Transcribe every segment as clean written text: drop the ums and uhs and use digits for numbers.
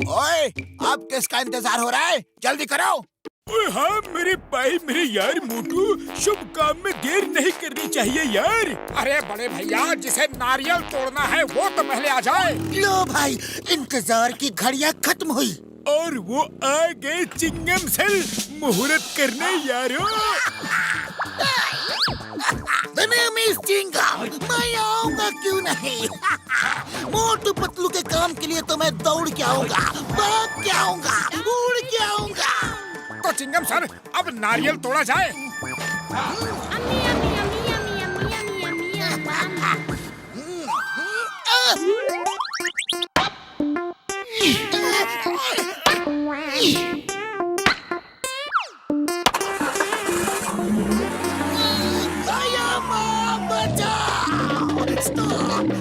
ओए, अब किसका इंतजार हो रहा है? जल्दी करो। हाँ मेरे भाई, मेरे यार मोटू, शुभ काम में देर नहीं करनी चाहिए यार। अरे बड़े भैया, जिसे नारियल तोड़ना है वो तो पहले आ जाए। लो भाई, इंतजार की घड़ियां खत्म हुई और वो आ गए चिंगम सेल मुहूर्त करने यारों। मैं आऊंगा क्यों नहीं। मोटू पतलू के काम के लिए तो मैं दौड़ के आऊंगा, भाग के आऊंगा, उड़ के आऊंगा। तो चिंगम सर, अब नारियल तोड़ा जाए।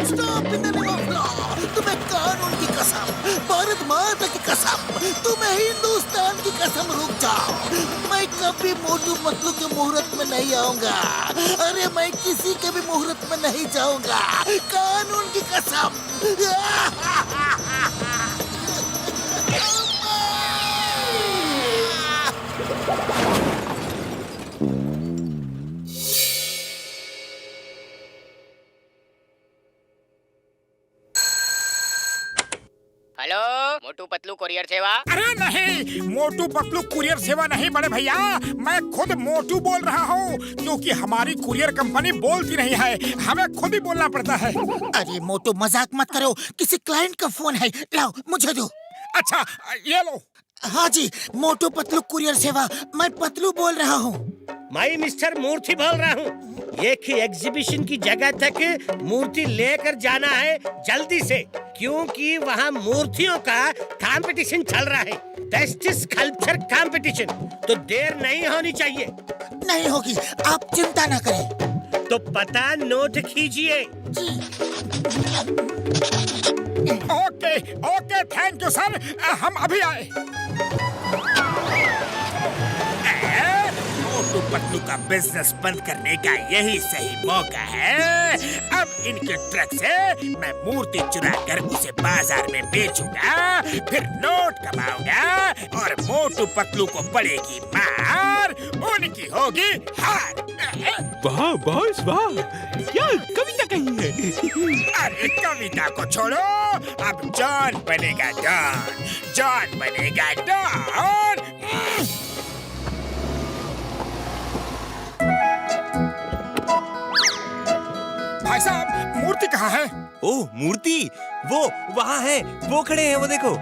Stop in the name of law. तुम्हें कानून की कसम, भारत माता की कसम, तुम्हें हिंदुस्तान की कसम, रुक जाओ। मैं कभी मोटू पतलू के मुहूर्त में नहीं आऊंगा। अरे मैं किसी के भी मुहूर्त में नहीं जाऊंगा, कानून की कसम। हेलो, मोटू पतलू कुरियर सेवा। अरे नहीं, मोटू पतलू कुरियर सेवा नहीं बड़े भैया, मैं खुद मोटू बोल रहा हूँ, क्योंकि हमारी कुरियर कंपनी बोलती नहीं है, हमें खुद ही बोलना पड़ता है। अरे मोटू, मजाक मत करो, किसी क्लाइंट का फोन है, लाओ मुझे दो। अच्छा, ये लो। हाँ जी, मोटू पतलू कुरियर सेवा, मैं पतलू बोल रहा हूँ। मैं मिस्टर मूर्ति बोल रहा हूँ। एक ही एग्जीबिशन की जगह तक मूर्ति लेकर जाना है जल्दी से, क्योंकि वहाँ मूर्तियों का कंपटीशन चल रहा है, बेस्ट स्कल्पचर कंपटीशन। तो देर नहीं होनी चाहिए। नहीं होगी, आप चिंता न करें। तो पता नोट कीजिए। Okay okay, thank you sir, हम अभी आए। मोटू पतलू का बिजनेस बंद करने का यही सही मौका है। अब इनके ट्रक से मैं मूर्ति चुरा कर उसे बाजार में बेचूंगा, फिर नोट कमाऊंगा और मोटू पतलू को पड़ेगी मार, उनकी होगी हार। वाह बॉस वाह, क्या कविता कही है। अरे कविता को छोड़ो, अब जॉन बनेगा डॉन, जॉन बनेगा डॉन। भाई साहब, मूर्ति कहाँ है? ओह मूर्ति, वो वहाँ है, वो खड़े हैं, वो देखो।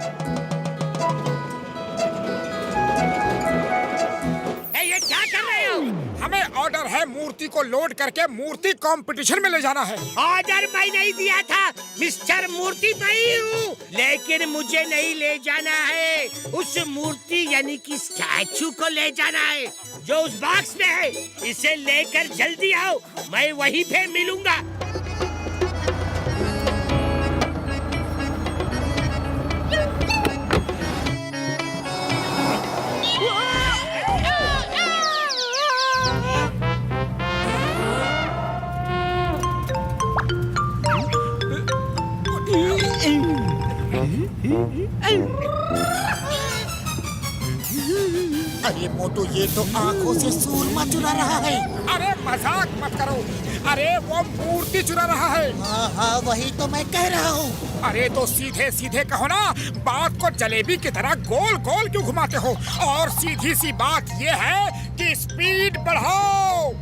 ये क्या कर रहे हो? हमें ऑर्डर है मूर्ति को लोड करके मूर्ति कंपटीशन में ले जाना है। ऑर्डर मैं नहीं दिया था, मिस्टर मूर्ति मैं हूँ, लेकिन मुझे नहीं ले जाना है, उस मूर्ति यानी कि स्टैचू को ले जाना है जो उस बॉक्स में है। इसे लेकर जल्दी आओ, मैं वहीं पे मिलूंगा। अरे मोटू, ये तो आंखों से सूरमा चुरा रहा है। अरे मजाक मत करो, अरे वो मूर्ति चुरा रहा है। हाँ हाँ, वही तो मैं कह रहा हूँ। अरे तो सीधे सीधे कहो ना, बात को जलेबी की तरह गोल गोल क्यों घुमाते हो? और सीधी सी बात ये है कि स्पीड बढ़ाओ।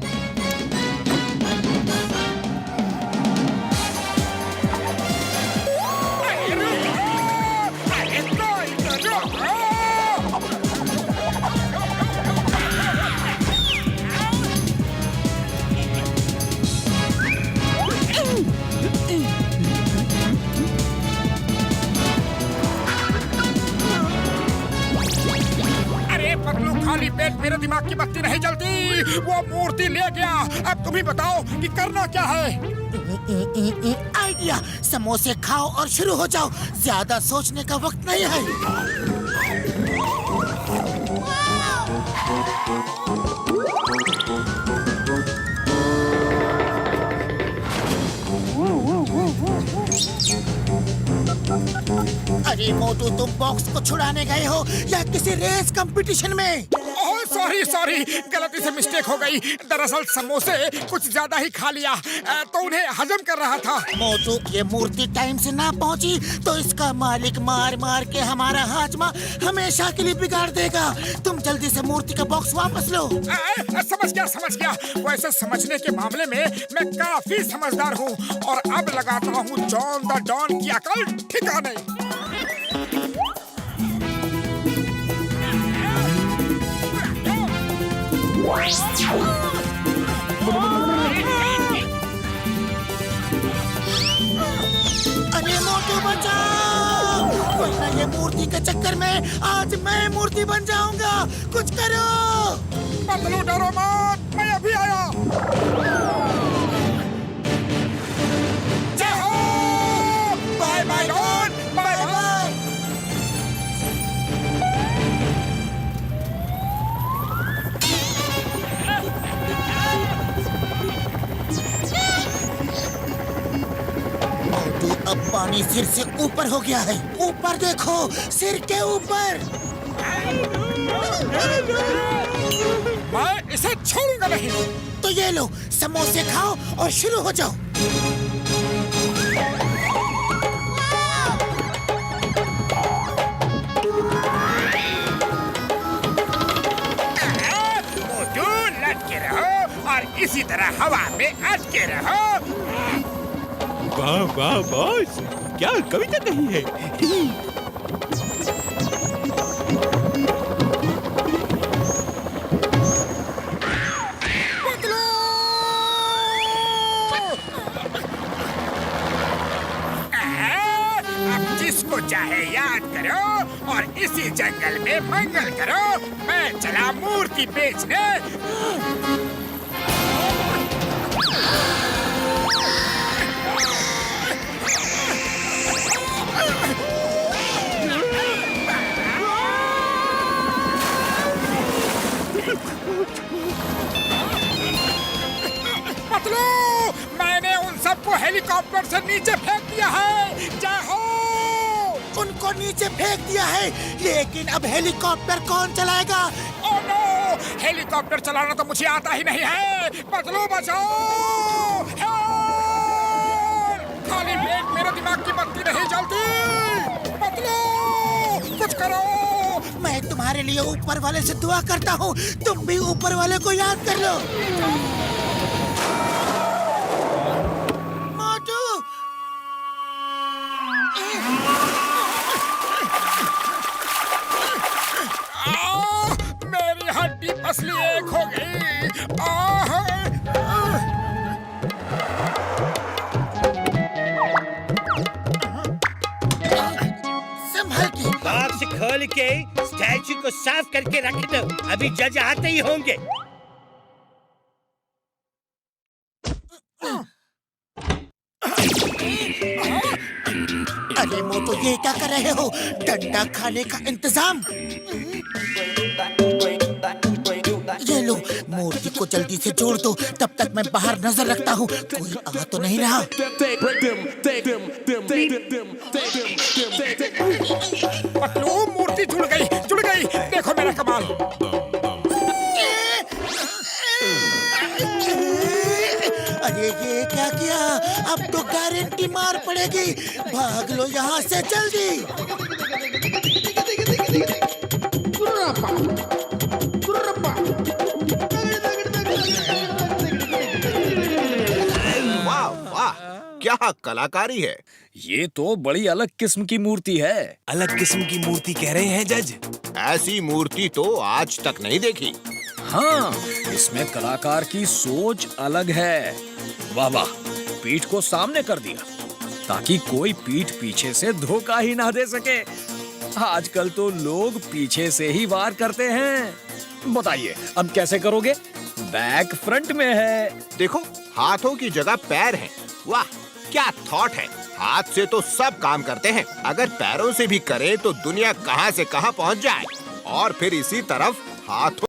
खाली पेट मेरे दिमाग की बत्ती नहीं जलती। वो मूर्ति ले गया, अब तुम ही बताओ कि करना क्या है। आइडिया, समोसे खाओ और शुरू हो जाओ, ज्यादा सोचने का वक्त नहीं है। अरे मोटू, तुम बॉक्स को छुड़ाने गए हो या किसी रेस कंपटीशन में? ओह सॉरी सॉरी, गलती से मिस्टेक हो गई। दरअसल समोसे कुछ ज्यादा ही खा लिया तो उन्हें हजम कर रहा था। मोटू, ये मूर्ति टाइम से ना पहुंची तो इसका मालिक मार मार के हमारा हाजमा हमेशा के लिए बिगाड़ देगा। तुम जल्दी से मूर्ति का बॉक्स वापस लो। समझ गया। वैसे समझने के मामले में मैं काफी समझदार हूँ और अब लगाता हूँ जॉन द डॉन की अकल ठिकाने। अरे मोटू, बचाओ, वरना ये मूर्ति के चक्कर में आज मैं मूर्ति बन जाऊंगा। कुछ करो। पतलू, डरो मत, मैं अभी आया। जय हो, bye bye Don, bye bye. Motu, अब पानी सिर से ऊपर हो गया है। ऊपर देखो, सिर के ऊपर। मैं इसे छोड़ूंगा नहीं। तो ये लो, समोसे खाओ और शुरू हो जाओ। मोटू, लटके रहो और इसी तरह हवा में अटके रहो। वाह वाह बॉस, क्या कविता कही है। अब जिसको चाहे याद करो और इसी जंगल में मंगल करो। मैं चला मूर्ति बेचने। पतलू, मैंने उन सबको हेलीकॉप्टर से नीचे फेंक दिया है। जय हो। उनको नीचे फेंक दिया है, लेकिन अब हेलीकॉप्टर कौन चलाएगा? ओह नो, हेलीकॉप्टर चलाना तो मुझे आता ही नहीं है। पतलू, बचाओ। हेल्प! खाली पेट मेरे दिमाग की बत्ती नहीं जलती। पतलू, कुछ करो। मैं तुम्हारे लिए ऊपर वाले से दुआ करता हूँ, तुम भी ऊपर वाले को याद कर लो। मोटू, मेरी हड्डी पसली एक हो गई। आह! संभल के। बॉक्स खोल के स्टैचू को साफ करके रख दो, अभी जज आते ही होंगे। अरे मोटू, ये क्या कर रहे हो? डंडा खाने का इंतजाम। ये लो, मूर्ति को जल्दी से जोड़ दो, तब तक मैं बाहर नजर रखता हूँ। कोई आ तो नहीं रहा। पतलू, मूर्ति जुड़ गई। देखो मेरा कमाल। अरे ये क्या किया? अब तो गारंटी मार पड़ेगी। भाग लो यहाँ से जल्दी। वाह वाह, क्या कलाकारी है। ये तो बड़ी अलग किस्म की मूर्ति है। अलग किस्म की मूर्ति कह रहे हैं जज? ऐसी मूर्ति तो आज तक नहीं देखी। हाँ, इसमें कलाकार की सोच अलग है। वाह वाह, पीठ को सामने कर दिया ताकि कोई पीठ पीछे से धोखा ही ना दे सके। आजकल तो लोग पीछे से ही वार करते हैं। बताइए अब कैसे करोगे? बैक फ्रंट में है। देखो, हाथों की जगह पैर हैं। वाह, क्या थॉट है। हाथ से तो सब काम करते हैं, अगर पैरों से भी करें तो दुनिया कहां से कहां पहुंच जाए। और फिर इसी तरफ हाथों